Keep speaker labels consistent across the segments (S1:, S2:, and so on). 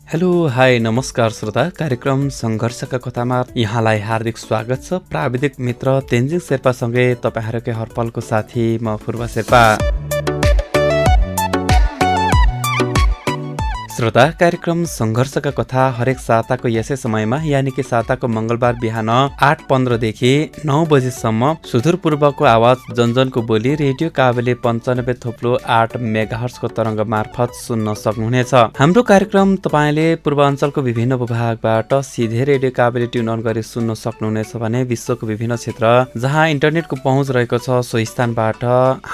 S1: Hello hi नमस्कार श्रोता, कार्यक्रम सङ्घर्षका कथामा यहाँलाई हार्दिक स्वागत छ। प्राविधिक मित्र तेन्जिङ शेर्पासँगै तपाईँहरूकै हरपलको साथी म पूर्व शेर्पा। श्रोता, कार्यक्रम सङ्घर्षका कथा हरेक साताको यसै समयमा यानि कि साताको मङ्गलबार बिहान 8:15 देखि 9 बजेसम्म सुदूरपूर्वको आवाज जनजनको बोली रेडियो काभ्रे 95.8 मेगाहर्जको तरङ्ग मार्फत सुन्न सक्नुहुनेछ। हाम्रो कार्यक्रम तपाईँले पूर्वाञ्चलको विभिन्न भूभागबाट सिधै रेडियो काभ्रे ट्युन अन गरी सुन्न सक्नुहुनेछ भने विश्वको विभिन्न क्षेत्र जहाँ इन्टरनेटको पहुँच रहेको छ सो स्थानबाट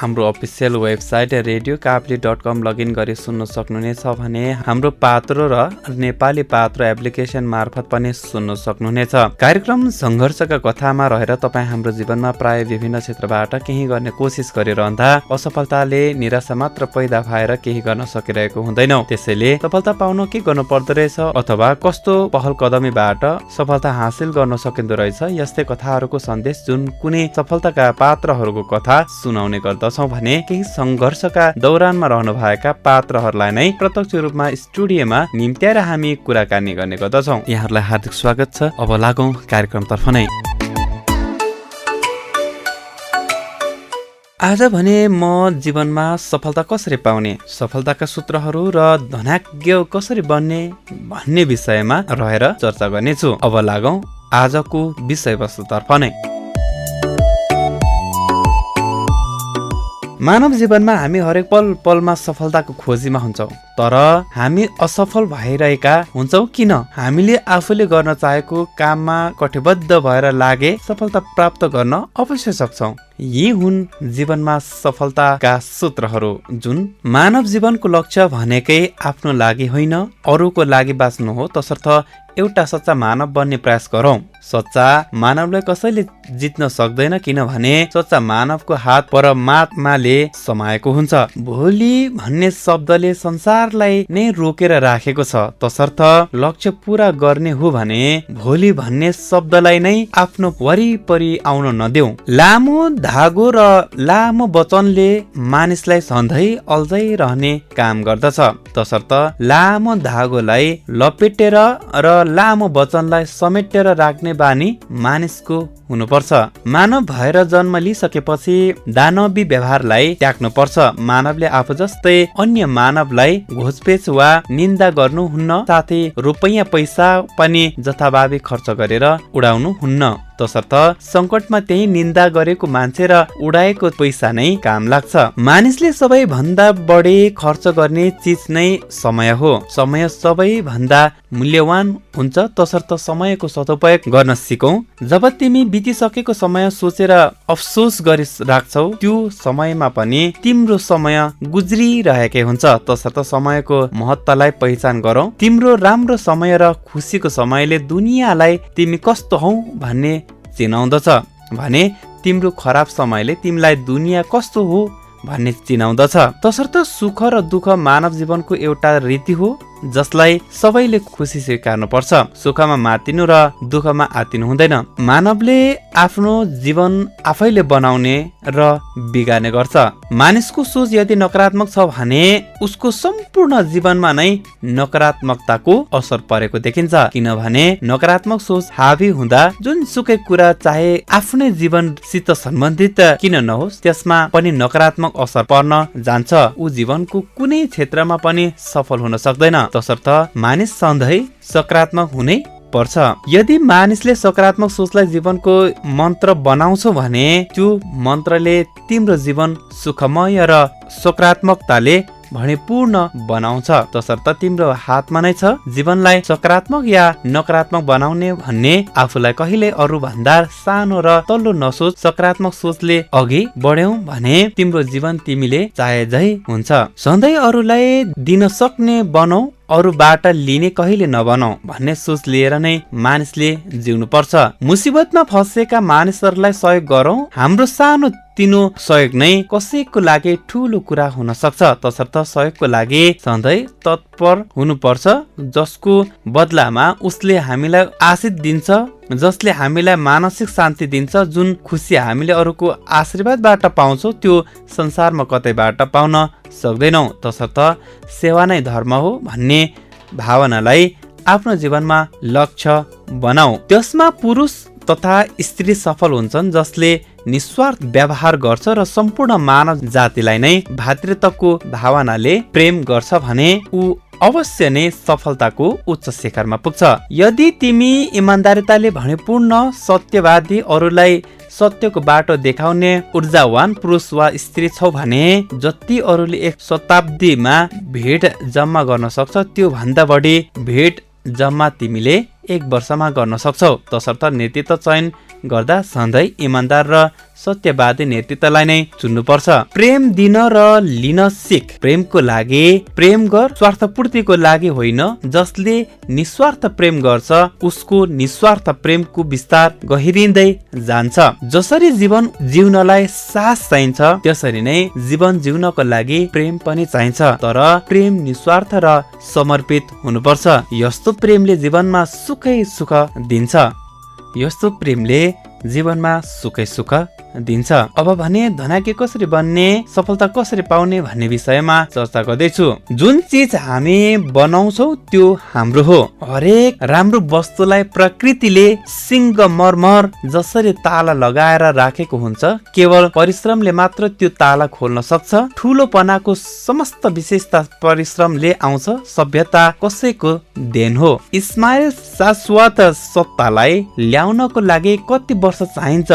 S1: हाम्रो अफिसियल वेबसाइट radiokavli.com लगइन गरी सुन्न सक्नुहुनेछ भने हाम्रो पात्रो र नेपाली पात्रो एप्लिकेसन मार्फत पनि सुन्न सक्नुहुनेछ। कार्यक्रम सङ्घर्षका कथामा रहेर तपाईँ हाम्रो जीवनमा प्राय विभिन्न क्षेत्रबाट केही गर्ने कोसिस गरिरहँदा असफलताले निराशा मात्र पैदा भएर केही गर्न सकिरहेको हुँदैनौ। त्यसैले सफलता पाउन के गर्नु पर्दो रहेछ अथवा कस्तो पहल कदमीबाट सफलता हासिल गर्न सकिँदो रहेछ, यस्तै कथाहरूको सन्देश जुन कुनै सफलताका पात्रहरूको कथा सुनाउने गर्दछौँ भने केही सङ्घर्षका दौरानमा रहनुभएका पात्रहरूलाई नै प्रत्यक्ष रूपमा स्टुडियोमा निम्त्याएर हामी कुराकानी गर्ने गर्दछौँ। यहाँहरूलाई हार्दिक स्वागत छ। अब लागौँ कार्यक्रमतर्फ नै। आज भने म जीवनमा सफलता कसरी पाउने, सफलताका सूत्रहरू र धनाढ्य कसरी बन्ने भन्ने विषयमा रहेर चर्चा गर्नेछु। अब लागौँ आजको विषयवस्तुतर्फ नै। मानव जीवनमा हामी हरेक पल पलमा सफलताको खोजीमा हुन्छौँ, तर हामी असफल भइरहेका हुन्छौँ किन? हामीले आफूले गर्न चाहेको काममा कटिबद्ध भएर लागे सफलता प्राप्त गर्न अवश्य सक्छौँ। यी हुन् जीवनमा सफलताका सूत्रहरू। जुन मानव जीवनको लक्ष्य भनेकै आफ्नो लागि होइन अरूको लागि बाँच्नु हो, तसर्थ एउटा सच्चा मानव बन्ने प्रयास गरौँ। सच्चा मानवलाई कसैले जित्न सक्दैन किनभने सच्चा मानवको हात परमात्माले समाएको हुन्छ। भोलि भन्ने शब्दले संसारलाई नै रोकेर राखेको छ, तसर्थ लक्ष्य पूरा गर्ने हो भने भोलि भन्ने शब्दलाई नै आफ्नो वरिपरि आउन नदेऊ। लामो धागो र लामो वचनले मानिसलाई सधैँ अल्झाइरहने काम गर्दछ, तसर्थ लामो धागोलाई लपेटेर र लामो वचनलाई समेटेर राख्ने बानी मानिसको हुनुपर्छ। मानव भएर जन्म लिइसकेपछि दानवी व्यवहारलाई त्याग्नु पर्छ। मानवले आफू जस्तै अन्य मानवलाई घोचपेच वा निन्दा गर्नुहुन्न, साथै रुपैयाँ पैसा पनि जथाभावी खर्च गरेर उडाउनु हुन्न, तसर्थ संकटमा त्यही निन्दा गरेको मान्छे र उडाएको पैसा नै काम लाग्छ। मानिसले सबैभन्दा बढी खर्च गर्ने चिज नै समय हो। समय सबैभन्दा मूल्यवान हुन्छ, तसर्थ समयको सदुपयोग गर्न सिकौँ। जब तिमी बितिसकेको समय सोचेर अफसोस गरि राख्छौ, त्यो समयमा पनि तिम्रो समय गुज्रिरहेकै हुन्छ, तसर्थ समयको महत्त्वलाई पहिचान गरौ। तिम्रो राम्रो समय र खुसीको समयले दुनियाँलाई तिमी कस्तो हौ भन्ने चिनाउँदछ भने तिम्रो खराब समयले तिमीलाई दुनियाँ कस्तो हो भन्ने चिनाउँदछ। तसर्थ सुख र दुःख मानव जीवनको एउटा रीति हो जसलाई सबैले खुसी स्वीकार्नु पर्छ। सुखमा मातिनु र दुःखमा आतिनु हुँदैन। मानवले आफ्नो जीवन आफैले बनाउने र बिगार्ने गर्छ। मानिसको सोच यदि नकारात्मक छ भने उसको सम्पूर्ण जीवनमा नै नकारात्मकताको असर परेको देखिन्छ, किनभने नकारात्मक सोच हावी हुँदा जुनसुकै कुरा चाहे आफ्नै जीवनसित सम्बन्धित किन नहोस् त्यसमा पनि नकारात्मक असर पर्न जान्छ। ऊ जीवनको कुनै क्षेत्रमा पनि सफल हुन सक्दैन, तसर्थ मानिस सधैँ सकारात्मक हुनै पर्छ। यदि मानिसले सकारात्मक सोचलाई जीवनको मन्त्र बनाउँछ भने त्यो मन्त्रले तिम्रो जीवन सुखमय र सकारात्मकताले भरिपूर्ण बनाउँछ, तसर्थ तिम्रो हातमा नै छ जीवनलाई सकारात्मक या नकारात्मक बनाउने भन्ने। आफूलाई कहिले अरू भन्दा सानो र तल्लो नसोच, सकारात्मक सोचले अघि बढ्यौ भने तिम्रो जीवन तिमीले चाहे झै हुन्छ। सधैँ अरूलाई दिन सक्ने बनौ, अरूबाट लिने कहिले नबनौ भन्ने सोच लिएर नै मानिसले जिउनु पर्छ। मुसिबतमा फँसेका मानिसहरूलाई सहयोग गरौँ। हाम्रो सानो तिनो सहयोग नै कसैको लागि ठुलो कुरा हुन सक्छ, तसर्थ सहयोगको लागि सधैँ तत्पर हुनुपर्छ, जसको बदलामा उसले हामीलाई आशिष दिन्छ, जसले हामीलाई मानसिक शान्ति दिन्छ। जुन खुसी हामीले अरूको आशीर्वादबाट पाउँछौँ त्यो संसारमा कतैबाट पाउन सक्दैनौँ, तसर्थ सेवा नै धर्म हो भन्ने भावनालाई आफ्नो जीवनमा लक्ष्य बनाऊ। त्यसमा पुरुष तथा स्त्री सफल हुन्छन् जसले निस्वार्थ व्यवहार गर्छ र सम्पूर्ण मानव जातिलाई नै भातृत्वको भावनाले प्रेम गर्छ भने ऊ अवश्य नै सफलताको उच्च शिखरमा पुग्छ। यदि तिमी इमान्दारिताले भरिपूर्ण सत्यवादी, अरूलाई सत्यको बाटो देखाउने ऊर्जावान पुरुष वा स्त्री छौ भने जति अरूले एक शताब्दीमा भेट जम्मा गर्न सक्छ त्यो भन्दा बढी भेट जम्मा तिमीले एक वर्षमा गर्न सक्छौ। तसर्थ नेतृत्व चयन गर्दा सधैँ इमान्दार र सत्यवादी नेतृत्वलाई नै चुन्नुपर्छ। प्रेम दिन र लिन सिक। प्रेमको लागि प्रेम गर, स्वार्थपूर्तिको लागि होइन। जसले निस्वार्थ प्रेम गर्छ उसको निस्वार्थ प्रेमको विस्तार गहिरिँदै जान्छ। जसरी जीवन जिउनलाई सास चाहिन्छ त्यसरी नै जीवन जिउनको लागि प्रेम पनि चाहिन्छ। तर प्रेम निस्वार्थ र समर्पित हुनुपर्छ। यस्तो प्रेमले जीवनमा सुखै सुख दिन्छ। यस्तो प्रेमले जीवनमा सुखै सुख दिन्छ। अब भने धनाढ्य कसरी बन्ने, सफलता कसरी पाउने भन्ने विषयमा चर्चा गर्दैछु। जुन चिज हामी बनाउँछौ त्यो हाम्रो हो। हरेक राम्रो वस्तुलाई प्रकृतिले सिंगमरमर जसरी ताला लगाएर राखेको हुन्छ, केवल परिश्रमले मात्र त्यो ताला खोल्न सक्छ। ठुलोपनाको समस्त विशेषता परिश्रमले आउँछ। सभ्यता कसैको देन हो। इस्माइल शाश्वत सत्तालाई ल्याउनको लागि कति वर्ष चाहिन्छ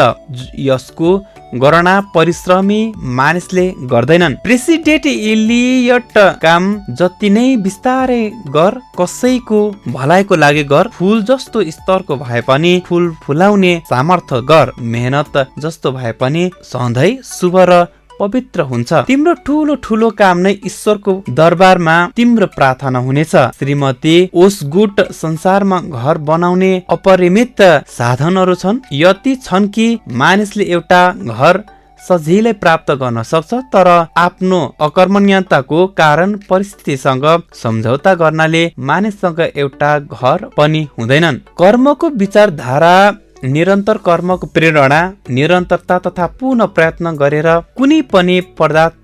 S1: यसको गणना परिश्रमी मानिसले गर्दैनन्। प्रेसिडेन्ट इलियट काम जति नै बिस्तारै गर, कसैको भलाइको लागि गर। फूल जस्तो स्तरको भए पनि फूल फुलाउने सामर्थ्य गर। मेहनत जस्तो भए पनि सधैँ शुभ र पवित्र हुन्छ। तिम्रो ठुलो ठुलो काम नै ईश्वरको दरबारमा तिम्रो प्रार्थना हुनेछ। श्रीमती ओसगुट संसारमा घर बनाउने अपरिमित साधनहरू छन्। यति छन् कि मानिसले एउटा घर सजिलै प्राप्त गर्न सक्छ, तर आफ्नो अकर्मण्यताको कारण परिस्थितिसँग सम्झौता गर्नाले मानिससँग एउटा घर पनि हुँदैनन्। कर्मको विचारधारा, निरन्तर कर्मको प्रेरणा, निरन्तरता तथा पूर्ण प्रयत्न गरेर कुनै पनि पदार्थ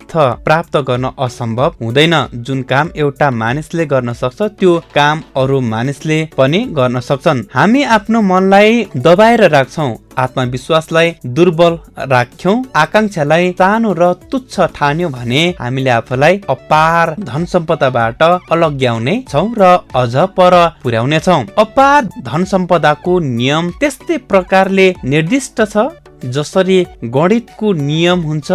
S1: प्राप्त गर्न असम्भव हुँदैन। जुन काम एउटा मानिसले गर्न सक्छ त्यो काम अरू मानिसले पनि गर्न सक्छन्। हामी आफ्नो मनलाई दबाएर राख्छौं, आत्मविश्वासलाई दुर्बल राख्यौं, आकांक्षालाई सानो र तुच्छ ठान्यौं भने हामीले आफूलाई अपार धन सम्पदाबाट अलग्याउने छौं र अझ पर पुर्याउने छौं। अपार धन सम्पदाको नियम त्यस्तै प्रकारले निर्दिष्ट छ जसरी गणितको नियम हुन्छ।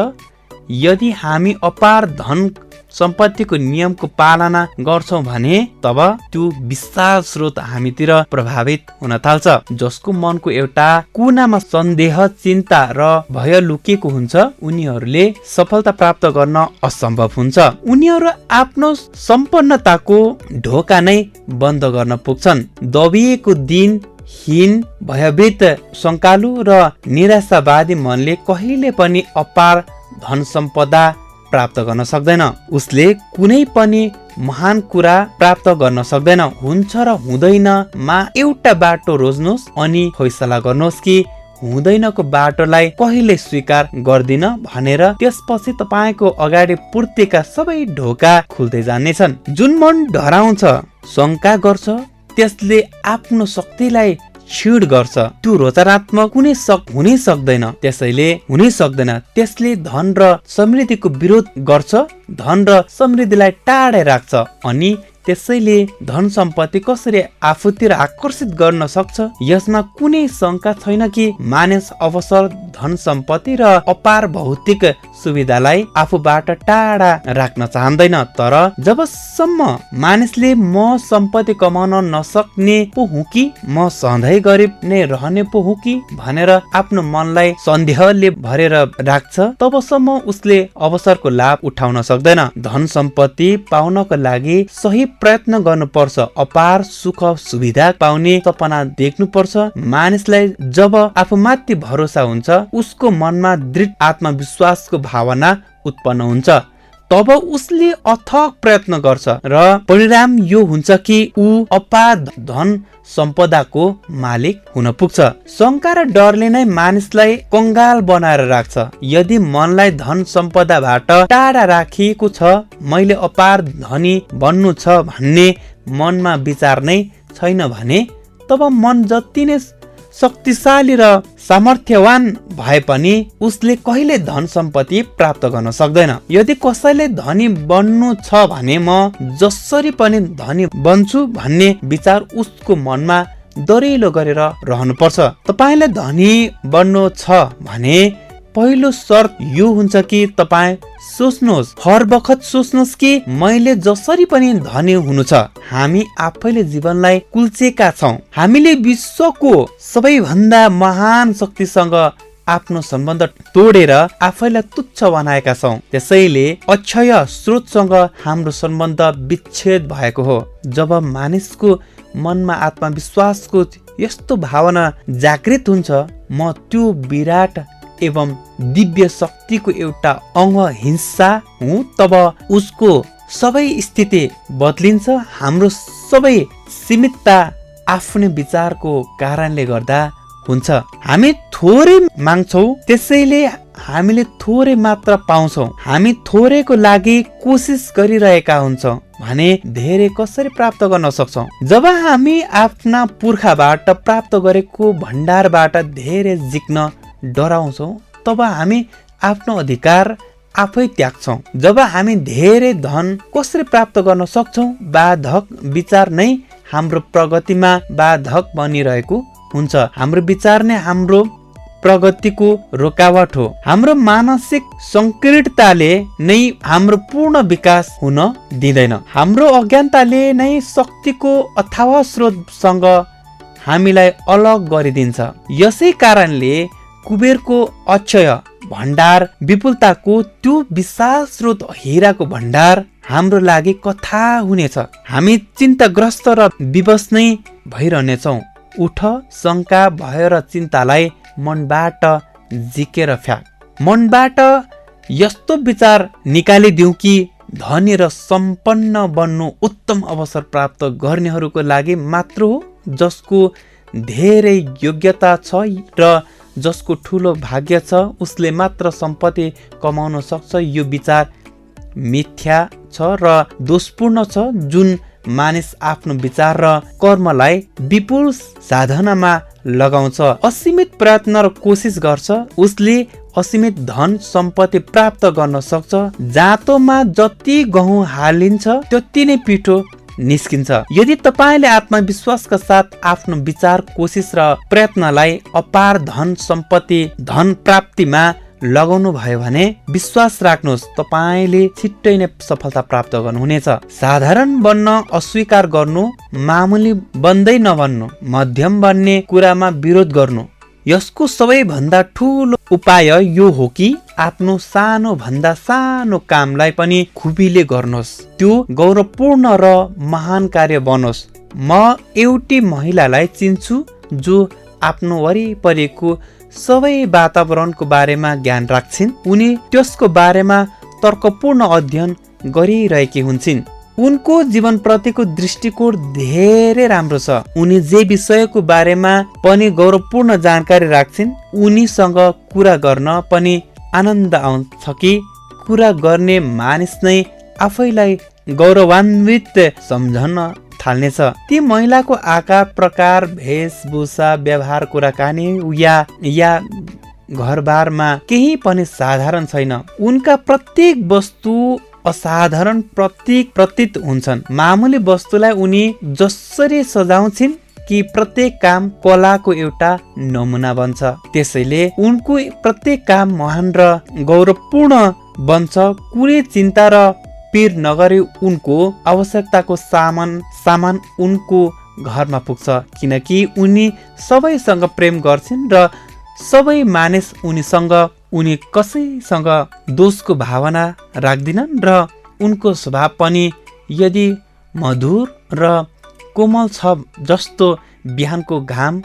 S1: यदि हामी अपार धन सम्पत्तिको नियमको पालना गर्छौं भने तब त्यो विशाल स्रोत हामीतिर प्रभावित हुन थाल्छ। जसको मनको एउटा कुनामा सन्देह, चिन्ता र भय लुकेको हुन्छ उनीहरूले सफलता प्राप्त गर्न असम्भव हुन्छ। उनीहरू आफ्नो सम्पन्नताको ढोका नै बन्द गर्न पुग्छन्। दबिएको दिन हीन, भयभीत, शङ्कालु र निराशावादी मनले कहिले पनि अपार धन सम्पदा प्राप्त गर्न सक्दैन। उसले कुनै पनि महान कुरा प्राप्त गर्न सक्दैन। हुन्छ र हुँदैन मा एउटा बाटो रोज्नुहोस् अनि फैसला गर्नुहोस् कि हुँदैनको बाटोलाई कहिले स्वीकार गर्दिन भनेर। त्यसपछि तपाईको अगाडि पूर्तिका सबै ढोका खुल्दै जानेछन्। जुन मन डराउँछ, शङ्का गर्छ त्यसले आफ्नो शक्तिलाई क्षीण गर्छ। त्यो रचनात्मक हुनै सक्दैन। त्यसले धन र समृद्धिको विरोध गर्छ, धन र समृद्धिलाई टाढै राख्छ। अनि त्यसैले धन सम्पत्ति कसरी आफूतिर आकर्षित गर्न सक्छ यसमा कुनै शङ्का छैन कि मानिस अवसर, धन सम्पत्ति र अपार भौतिक सुविधालाई आफूबाट टाढा राख्न चाहँदैन। तर जबसम्म मानिसले म सम्पत्ति कमाउन नसक्ने पो हुँ कि, म सधैँ गरिब नै रहने पो हुँ कि भनेर आफ्नो मनलाई सन्देहले भरेर राख्छ तबसम्म उसले अवसरको लाभ उठाउन सक्दैन। धन सम्पत्ति पाउनको लागि सही प्रयत्न गर्नुपर्छ। अपार सुख सुविधा पाउने सपना देख्नुपर्छ। मानिसलाई जब आफूमाथि भरोसा हुन्छ उसको मनमा दृढ आत्मविश्वासको भावना उत्पन्न हुन्छ। तब उसले अथक प्रयत्न गर्छ र परिणाम यो हुन्छ कि ऊ अपार धन सम्पदाको मालिक हुन पुग्छ। शंका र डरले नै मानिसलाई कंगाल बनाएर राख्छ। यदि मनलाई धन सम्पदाबाट टाढा राखिएको छ, मैले अपार धनी बन्नु छ भन्ने मनमा विचार नै छैन भने, तब मन जति नै शक्तिशाली र सामर्थ्यवान भए पनि उसले कहिले धन सम्पत्ति प्राप्त गर्न सक्दैन। यदि कसैले धनी बन्नु छ भने म जसरी पनि धनी बन्छु भन्ने विचार उसको मनमा दरिलो गरेर रहनुपर्छ। तपाईलाई धनी बन्नु छ भने पहिलो शर्त यो हुन्छ कि तपाईँ सोच्नुहोस्, हर बखत सोच्नुहोस् कि मैले जसरी पनि धनी हुनु छ। हामी आफैले जीवनलाई कुल्चेका छौं। हामीले विश्वको सबैभन्दा महान शक्तिसँग आफ्नो सम्बन्ध तोडेर आफैलाई तुच्छ बनाएका छौं। त्यसैले अक्षय स्रोतसँग हाम्रो सम्बन्ध विच्छेद भएको हो। जब मानिसको मनमा आत्मविश्वासको यस्तो भावना जागृत हुन्छ, म त्यो विराट एवं दिव्य शक्तिको एउटा अंग हिस्सा हुँ, तब उसको सबै स्थिति बदलिन्छ। हाम्रो सबै सीमितता आफ्नै विचारको कारणले गर्दा हुन्छ। हामी थोरै माग्छौं, त्यसैले हामीले थोरै मात्र पाउँछौं। हामी थोरैको लागि कोसिस गरिरहेका हुन्छौं भने धेरै कसरी प्राप्त गर्न सक्छौं? जब हामी आफ्ना पुर्खाबाट प्राप्त गरेको भण्डारबाट धेरै झिक्न डराउँछौं, तब हामी आफ्नो अधिकार आफै त्याग्छौं। जब हामी धेरै धन कसरी प्राप्त गर्न सक्छौं, बाधक विचार नै हाम्रो प्रगतिमा बाधक बनिरहेको हुन्छ। हाम्रो विचार नै हाम्रो प्रगतिको रोकावट हो। हाम्रो मानसिक संकीर्णताले नै हाम्रो पूर्ण विकास हुन दिँदैन। हाम्रो अज्ञानताले नै शक्तिको अथाह स्रोतसँग हामीलाई अलग गरिदिन्छ। यसै कारणले कुबेरको अक्षय भण्डार, विपुलताको त्यो विशाल स्रोत हीराको भण्डार हाम्रो लागि कथा हुनेछ। हामी चिन्ताग्रस्त र विवश नै भइरहनेछौँ। उठ, शंका, भय र चिन्तालाई मनबाट झिकेर फ्याँक। मनबाट यस्तो विचार निकालिदिऊ कि धनी र सम्पन्न बन्नु उत्तम अवसर प्राप्त गर्नेहरूको लागि मात्र हो, जसको धेरै योग्यता छ र जसको ठुलो भाग्य छ, उसले मात्र सम्पत्ति कमाउन सक्छ। यो विचार मिथ्या छ र दोषपूर्ण छ। जुन मानिस आफ्नो विचार र कर्मलाई विपुल साधनामा लगाउँछ, असीमित प्रयत्न र कोसिस गर्छ, उसले असीमित धन सम्पत्ति प्राप्त गर्न सक्छ। जाँतोमा जति गहुँ हालिन्छ त्यति नै पिठो निस्किन्छ। यदि तपाईले आत्मविश्वासका साथ आफ्नो विचार, कोसिस र प्रयत्नलाई अपार धन सम्पत्ति, धन प्राप्तिमा लगाउनु भयो भने विश्वास राख्नुहोस्, तपाईले छिट्टै नै सफलता प्राप्त गर्नुहुनेछ। साधारण बन्न अस्वीकार गर्नु, मामुली बन्दै नबन्नु, मध्यम बन्ने कुरामा विरोध गर्नु, यसको सबैभन्दा ठुलो उपाय यो हो कि आफ्नो सानो भन्दा सानो कामलाई पनि खुबीले गर्नुहोस्। त्यो गौरवपूर्ण र महान कार्य बनोस्। म एउटी महिलालाई चिन्छु जो आफ्नो वरिपरिको सबै वातावरणको बारेमा ज्ञान राख्छिन्। उनी त्यसको बारेमा तर्कपूर्ण अध्ययन गरिरहेकी हुन्छन्। उनको जीवन प्रतिको दृष्टिकोण धेरै राम्रो छ। उनी जे विषयको बारेमा पनि गौरवपूर्ण जानकारी राख्छिन्। उनीसँग कुरा गर्न पनि आनन्द आउँछ कि कुरा गर्ने मानिस नै आफैलाई गौरवान्वित सम्झन थाल्नेछ। ती महिलाको आकार, प्रकार, वेशभूषा, व्यवहार, कुराकानी या घरबारमा केही पनि साधारण छैन। उनका प्रत्येक वस्तु असाधारण प्रतीत हुन्छन्। मामुली वस्तुलाई उनी जसरी सजाउँछिन् कि प्रत्येक काम कलाको एउटा नमुना बन्छ। त्यसैले उनको प्रत्येक काम महान र गौरवपूर्ण बन्छ। कुनै चिन्ता र पीर नगरी उनको आवश्यकताको सामान उनको घरमा पुग्छ, किनकि उनी सबैसँग प्रेम गर्छिन् र सबै मानिस उनीसँग, उनी कसैसँग दोषको भावना राख्दिनन् र उनको स्वभाव पनि यदि मधुर र कोमल छ जस्तो बिहानको घाम,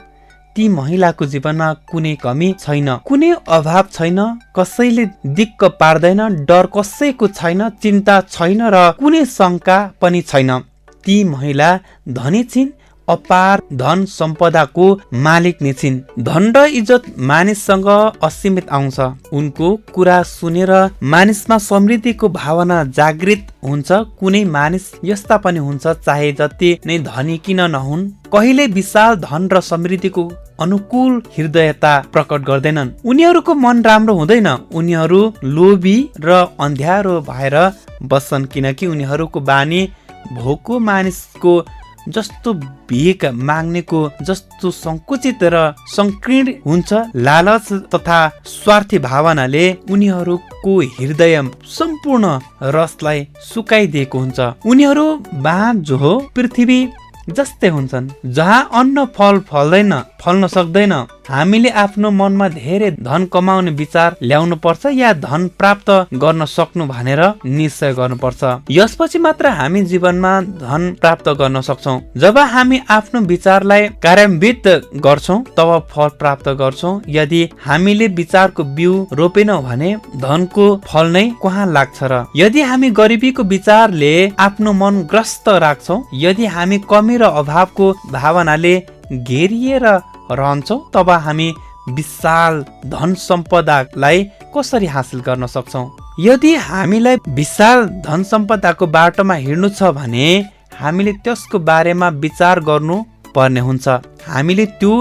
S1: ती महिलाको जीवनमा कुनै कमी छैन, कुनै अभाव छैन, कसैले दिक्क पार्दैन, डर कसैको छैन, चिन्ता छैन र कुनै शंका पनि छैन। ती महिला धनी छिन्, अपार धन सम्पदाको मालिक नै छिन्। धन र इज्जत मानिससँग असीमित आउँछ। उनको कुरा सुनेर मानिसमा समृद्धिको भावना जागृत हुन्छ। कुनै मानिस यस्ता पनि हुन्छ, चाहे जति नै धनी किन नहुन्, कहिले विशाल धन र समृद्धिको अनुकूल हृदयता प्रकट गर्दैनन्। उनीहरूको मन राम्रो हुँदैन, उनीहरू लोभी र अन्ध्यारो भएर बस्छन्, किनकि उनीहरूको बानी भोको मानिसको जस्तो भिख माग्नेको जस्तो संकुचित र संकीर्ण हुन्छ। लालच तथा स्वार्थी भावनाले उनीहरूको हृदय सम्पूर्ण रसलाई सुकाइदिएको हुन्छ। उनीहरू बाँझ जो पृथ्वी जस्तै हुन्छन्, जहाँ अन्न फल्न सक्दैन। हामीले आफ्नो मनमा धेरै धन कमाउने विचार ल्याउनु पर्छ या धन प्राप्त गर्न सक्नु भनेर निश्चय गर्नुपर्छ। यसपछि मात्र हामी जीवनमा धन प्राप्त गर्न सक्छौं। जब हामी आफ्नो विचारलाई कार्यान्वित गर्छौं तब फल प्राप्त गर्छौं। यदि हामीले विचारको बिउ रोपेनौं भने धनको फल नै कहाँ लाग्छ र? यदि हामी गरिबीको विचारले आफ्नो मन ग्रस्त राख्छौं, यदि हामी कमी र अभावको भावनाले घेरिएर रहन्छौं, तब हामी विशाल धन सम्पदालाई कसरी हासिल गर्न सक्छौं? यदि हामीलाई विशाल धन सम्पदाको बाटोमा हिँड्नु छ भने हामीले त्यसको बारेमा विचार गर्नु पर्ने हुन्छ। हामीले त्यो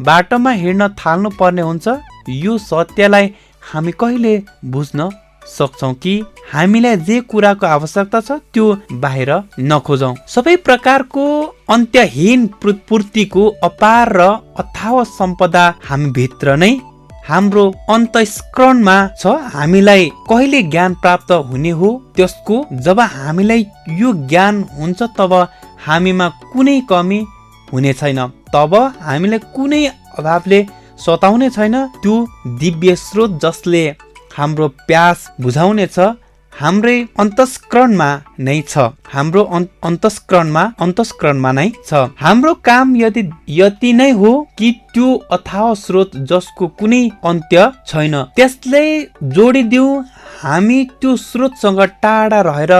S1: बाटोमा हिँड्न थाल्नु पर्ने हुन्छ। यो सत्यलाई हामी कहिले बुझ्न सक्छौं कि हामीलाई जे कुराको आवश्यकता छ त्यो बाहिर नखोजौं। सबै प्रकारको अन्त्यहीन पूर्तिको अपार र अथाह सम्पदा हामी भित्र नै हाम्रो अन्तस्करणमा छ। हामीलाई कहिले ज्ञान प्राप्त हुने हो त्यसको? जब हामीलाई यो ज्ञान हुन्छ तब हामीमा कुनै कमी हुने छैन, तब हामीलाई कुनै अभावले सताउने छैन। त्यो दिव्य स्रोत जसले हाम्रो प्यास बुझाउने छ हाम्रै अन्तस्करणमा नै छ। हाम्रो अन्तस्करणमा नै छ। हाम्रो काम यति नै हो कि त्यो अथाह स्रोत जसको कुनै अन्त्य छैन त्यसलाई जोडिदिऊ। हामी त्यो स्रोतसँग टाढा रहेर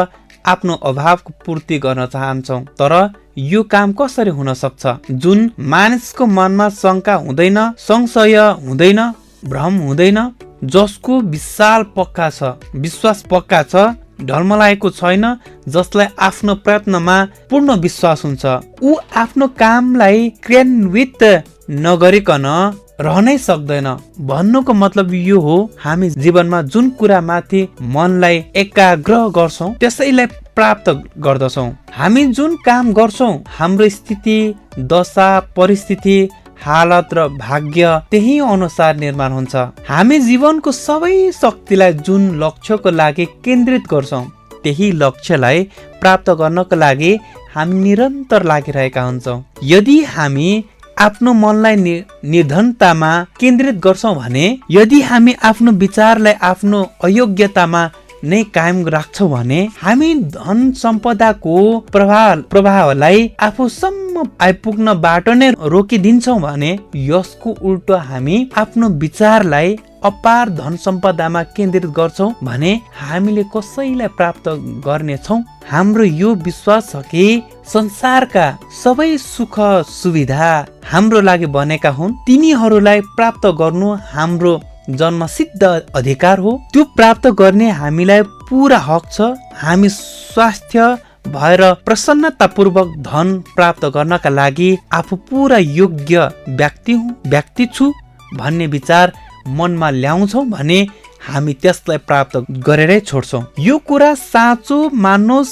S1: आफ्नो अभावको पूर्ति गर्न चाहन्छौं, तर यो काम कसरी हुन सक्छ? जुन मानिसको मनमा शंका हुँदैन, संशय हुँदैन, भ्रम हुँदैन, जसको विश्वास पक्का छ, ढलमलाएको छैन, जसलाई आफ्नो प्रयत्नमा पूर्ण विश्वास हुन्छ, ऊ आफ्नो कामलाई क्रियान्वित नगरिकन रहनै सक्दैन। भन्नुको मतलब यो हो, हामी जीवनमा जुन कुरामाथि मनलाई एकाग्र गर्छौं त्यसैलाई प्राप्त गर्दछौं। हामी जुन काम गर्छौं हाम्रो स्थिति, दशा, परिस्थिति, हालत र भाग्य त्यही अनुसार निर्माण हुन्छ। हामी जीवनको सबै शक्तिलाई जुन लक्ष्यको लागि केन्द्रित गर्छौं त्यही लक्ष्यलाई प्राप्त गर्नको लागि हामी निरन्तर लागिरहेका हुन्छौं। यदि हामी आफ्नो मनलाई निर्धनतामा केन्द्रित गर्छौं भने, यदि हामी आफ्नो विचारलाई आफ्नो अयोग्यतामा नै कायम राख्छौं भने हामी धन सम्पदाको प्रभावलाई आफूसम्म आइपुग्नबाट नै रोकिदिन्छौं भने, यसको उल्टो हामी आफ्नो विचारलाई अपार धन सम्पदामा केन्द्रित गर्छौं भने हामीले कसैलाई प्राप्त गर्नेछौं। हाम्रो यो विश्वास छ कि संसारका सबै सुख सुविधा हाम्रो लागि बनेका हुन्। तिनीहरूलाई प्राप्त गर्नु हाम्रो जन्मसिद्ध अधिकार हो। त्यो प्राप्त गर्ने हामीलाई पूरा हक छ। हामी स्वास्थ्य भएर प्रसन्नतापूर्वक धन प्राप्त गर्नका लागि आफू पूरा योग्य व्यक्ति छु भन्ने विचार मनमा ल्याउँछौं भने हामी त्यसलाई प्राप्त गरेरै छोड्छौं। यो कुरा साँचो मान्नुहोस्,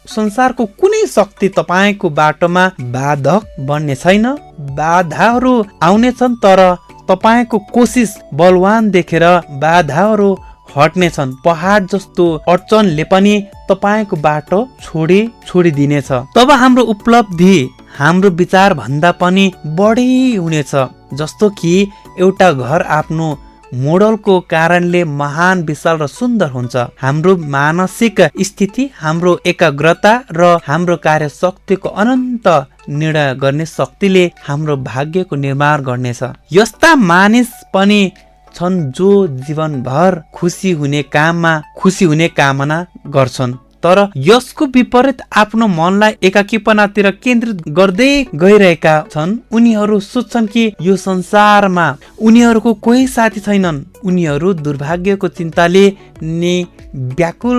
S1: संसारको कुनै शक्ति तपाईको बाटोमा बाधक बन्ने छैन। बाधाहरू आउनेछन्, तर तपाईको कोसिस बलवान देखेर बाधाहरू हट्नेछन्। पहाड जस्तो अडचनले पनि तपाईको बाटो छोडिदिनेछ। तब हाम्रो उपलब्धि हाम्रो विचार भन्दा पनि बढी हुनेछ। जस्तो कि एउटा घर आफ्नो मोडलको कारणले महान विशाल र सुन्दर हुन्छ। हाम्रो मानसिक स्थिति, हाम्रो एकाग्रता र हाम्रो कार्य शक्तिको अनन्त निर्णय गर्ने शक्तिले हाम्रो भाग्यको निर्माण गर्नेछ। यस्ता मानिस पनि छन् जो जीवनभर खुसी हुने कामना गर्छन्, तर यसको विपरीत आफ्नो मनलाई एकाकीपनातिर केन्द्रित गर्दै गइरहेका छन्। उनीहरू सोच्छन् कि यो संसारमा उनीहरूको कोही साथी छैनन्। उनीहरू दुर्भाग्यको चिन्ताले नै व्याकुल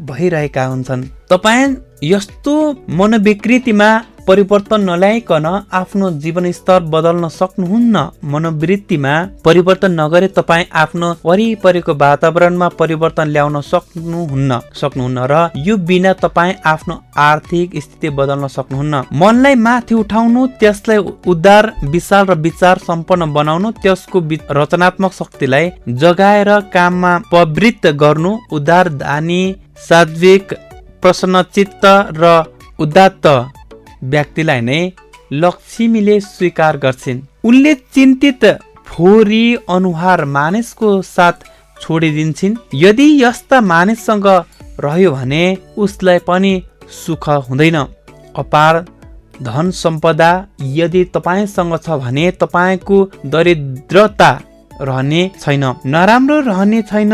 S1: भइरहेका हुन्छन्। तपाईँ यस्तो मनोविकृतिमा परिवर्तन नल्याइकन आफ्नो जीवन स्तर बदल्न सक्नुहुन्न। मनोवृत्तिमा परिवर्तन नगरे तपाईँ आफ्नो वरिपरिको वातावरणमा परिवर्तन ल्याउन सक्नुहुन्न र यो बिना तपाईँ आफ्नो आर्थिक स्थिति बदल्न सक्नुहुन्न। मनलाई माथि उठाउनु, त्यसलाई उदार, विशाल र विचार सम्पन्न बनाउनु, त्यसको रचनात्मक शक्तिलाई जगाएर काममा प्रवृत्त गर्नु, उदार, दानी, सात्विक, प्रसन्नचित्त र उदात्त व्यक्तिलाई नै लक्ष्मीले स्वीकार गर्छिन्। उनले चिन्तित फोहोरी अनुहार मानिसको साथ छोडिदिन्छन्। यदि यस्ता मानिससँग रह्यो भने उसलाई पनि सुख हुँदैन। अपार धन सम्पदा यदि तपाईसँग छ भने तपाईको दरिद्रता रहने छैन, नराम्रो रहने छैन।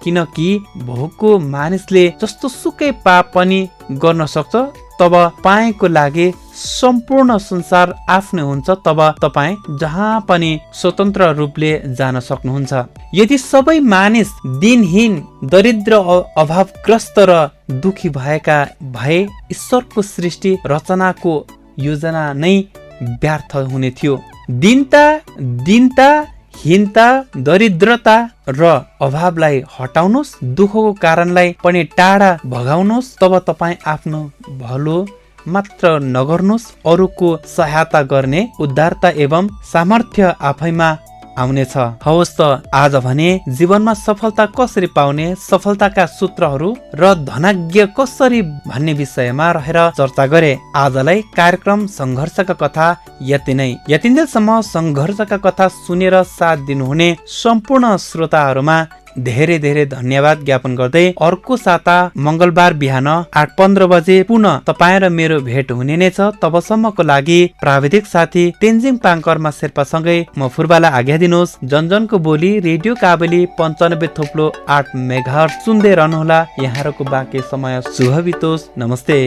S1: किनकि भोकको मानिसले जस्तो सुकै पाप पनि गर्न सक्छ। तब तपाईको लागि सम्पूर्ण संसार आफ्नै हुन्छ। तब तपाईँ जहाँ पनि स्वतन्त्र रूपले जान सक्नुहुन्छ। यदि सबै मानिस दिनहीन, दरिद्र, अभावग्रस्त र दुखी भए ईश्वरको सृष्टि रचनाको योजना नै व्यर्थ हुने थियो। दीनता, हीनता, दरिद्रता र अभावलाई हटाउनुहोस्, दुःखको कारणलाई पनि टाढा भगाउनुहोस्। तब तपाईँ आफ्नो भलो मात्र नगर्नुहोस्, अरूको सहायता गर्ने उदारता एवं सामर्थ्य आफैमा आउनेछ। हवस् त आज भने जीवनमा सफलता कसरी पाउने, सफलताका सूत्रहरू र धनाज्ञ कसरी भन्ने विषयमा रहेर चर्चा गरे। आजलाई कार्यक्रम सङ्घर्षका कथा यति नै। यतिन्जेलसम्म सङ्घर्षका कथा सुनेर साथ दिनुहुने सम्पूर्ण श्रोताहरूमा धेरै धेरै धन्यवाद ज्ञापन गर्दै अर्को साता मंगलबार बिहान 8:15 बजे पुनः तपाईँ र मेरो भेट हुने नै छ। तबसम्मको लागि प्राविधिक साथी तेन्जिङ पाङकर्मा शेर्पासँगै म फुर्बाला आज्ञा दिनुहोस्। जनजनको बोली रेडियो काबेली 95.8 मेगाहर्ज सुन्दै रहनुहोला। यहाँहरूको बाँकी समय शुभ बितोस्। नमस्ते।